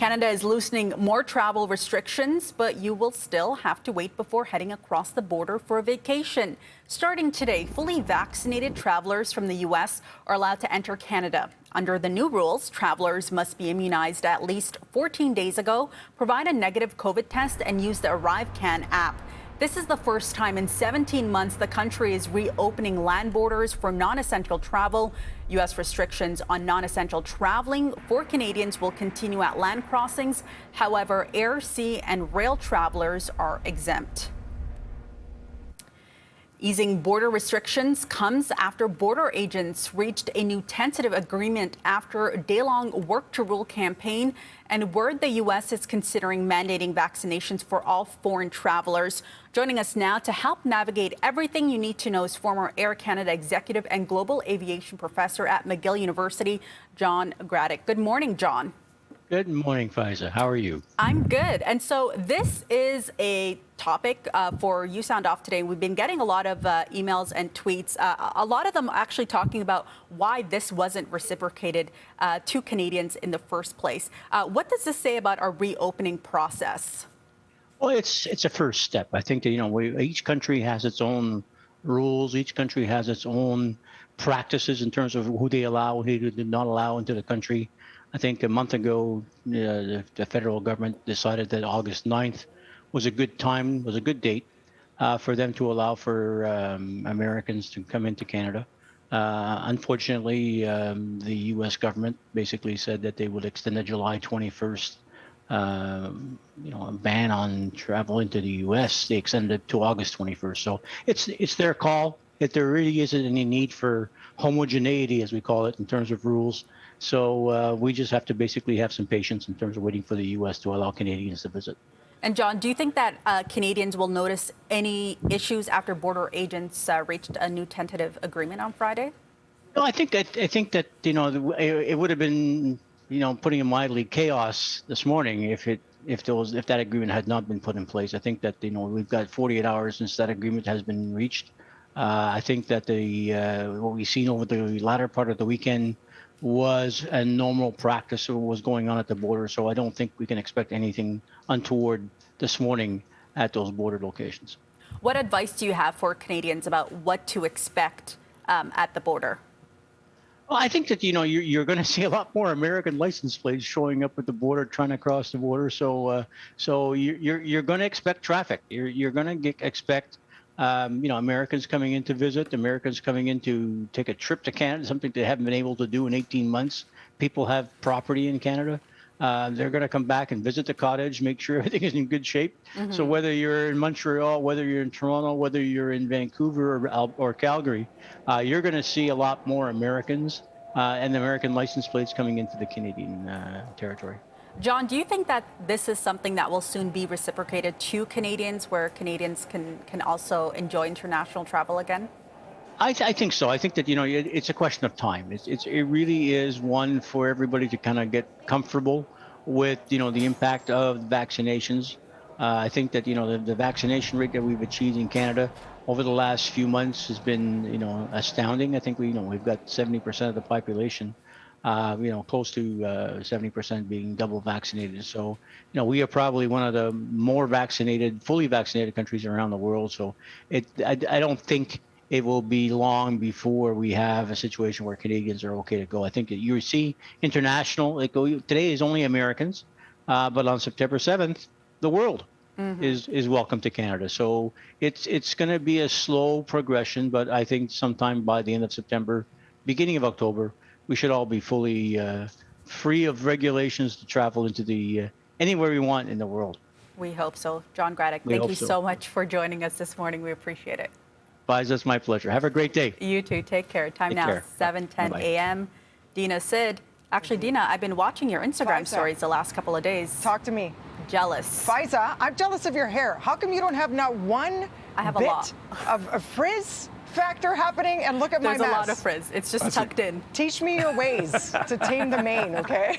Canada is loosening more travel restrictions, but you will still have to wait before heading across the border for a vacation. Starting today, fully vaccinated travelers from the U.S. are allowed to enter Canada. Under the new rules, travelers must be immunized at least 14 days ago, provide a negative COVID test, and use the ArriveCan app. This is the first time in 17 months the country is reopening land borders for non-essential travel. U.S. restrictions on non-essential traveling for Canadians will continue at land crossings. However, air, sea, and rail travelers are exempt. Easing border restrictions comes after border agents reached a new tentative agreement after a day-long work-to-rule campaign and word the U.S. is considering mandating vaccinations for all foreign travelers. Joining us now to help navigate everything you need to know is former Air Canada executive and global aviation professor at McGill University, John Gradek. Good morning, John. Good morning, Faiza. How are you? I'm good. And so this is a topic for You Sound Off today. We've been getting a lot of emails and tweets, a lot of them actually talking about why this wasn't reciprocated to Canadians in the first place. What does this say about our reopening process? Well, it's a first step. I think that, each country has its own rules. Each country has its own practices in terms of who they allow, who they do not allow into the country. I think a month ago, the federal government decided that August 9th was a good time, was a good date for them to allow for Americans to come into Canada. Unfortunately, the U.S. government basically said that they would extend the July 21st, a ban on travel into the U.S. They extended it to August 21st. So it's their call. If there really isn't any need for homogeneity, as we call it, in terms of rules. So we just have to basically have some patience in terms of waiting for the U.S. to allow Canadians to visit. And John, do you think that Canadians will notice any issues after border agents reached a new tentative agreement on Friday? No, I think that it would have been putting it mildly chaos this morning if that agreement had not been put in place. I think that we've got 48 hours since that agreement has been reached. I think that what we've seen over the latter part of the weekend was a normal practice of what was going on at the border. So I don't think we can expect anything untoward this morning at those border locations. What advice do you have for Canadians about what to expect at the border? Well, I think that, you're going to see a lot more American license plates showing up at the border, trying to cross the border. So you're going to expect traffic. You're going to expect Americans coming in to visit, Americans coming in to take a trip to Canada, something they haven't been able to do in 18 months. People have property in Canada. They're going to come back and visit the cottage, make sure everything is in good shape. Mm-hmm. So whether you're in Montreal, whether you're in Toronto, whether you're in Vancouver or Calgary, you're going to see a lot more Americans and American license plates coming into the Canadian territory. John, do you think that this is something that will soon be reciprocated to Canadians, where Canadians can also enjoy international travel again? I think so. I think that, it's a question of time. It really is one for everybody to kind of get comfortable with, the impact of vaccinations. I think that, the vaccination rate that we've achieved in Canada over the last few months has been, astounding. I think we've got 70% of the population close to 70% being double vaccinated. So, we are probably one of the more fully vaccinated countries around the world. So I don't think it will be long before we have a situation where Canadians are okay to go. I think that you see international, today is only Americans, but on September 7th, the world is welcome to Canada. So it's going to be a slow progression, but I think sometime by the end of September, beginning of October, we should all be fully free of regulations to travel into anywhere we want in the world. We hope so. John Gradek, thank you so much for joining us this morning. We appreciate it. Faiza, it's my pleasure. Have a great day. You too. Take care. Time now, 7:10 a.m. Dina Sid. Actually, Dina, I've been watching your Instagram stories the last couple of days. Talk to me. Jealous. Faiza, I'm jealous of your hair. How come you don't have not one bit of a frizz factor happening? And look at my mess. There's a lot of frizz. It's just tucked in. Teach me your ways to tame the mane, okay?